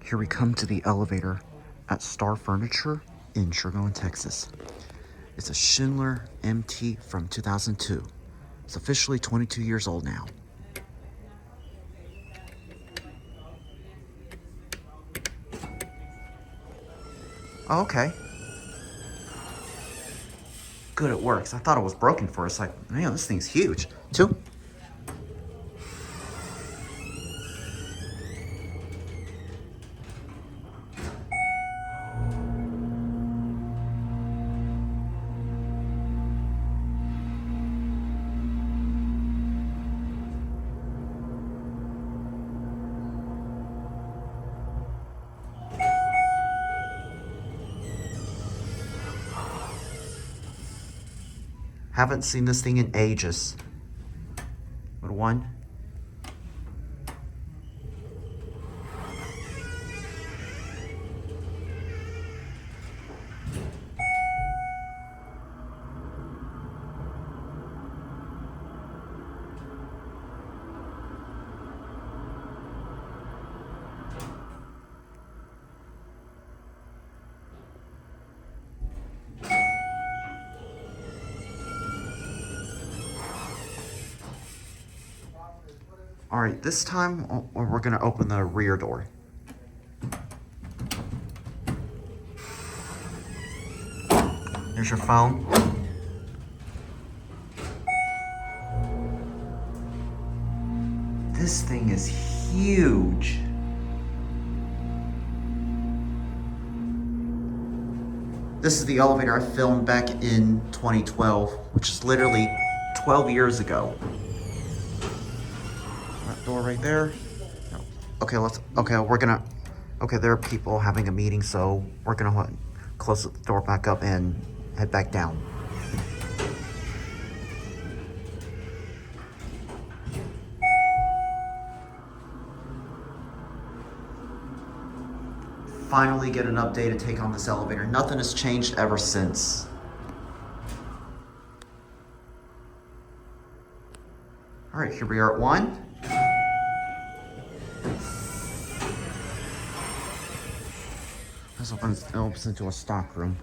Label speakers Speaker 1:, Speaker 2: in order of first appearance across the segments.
Speaker 1: Here we come to the elevator at Star Furniture in Sugar Land, Texas. It's a Schindler MT from 2002. It's officially 22 years old now. Oh, okay. Good, it works. I thought it was broken for a second. Man, this thing's huge. Two. Haven't seen this thing in ages. But one. All right, this time we're gonna open the rear door. Here's your phone. This thing is huge. This is the elevator I filmed back in 2012, which is literally 12 years ago. That door right there. Okay, okay, there are people having a meeting, so we're gonna close the door back up and head back down. Finally get an update to take on this elevator. Nothing has changed ever since. All right, here we are at 1. This opens into a stock room.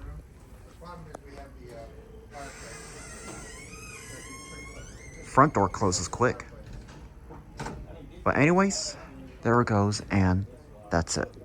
Speaker 1: Front door closes quick. But anyways, there it goes, and that's it.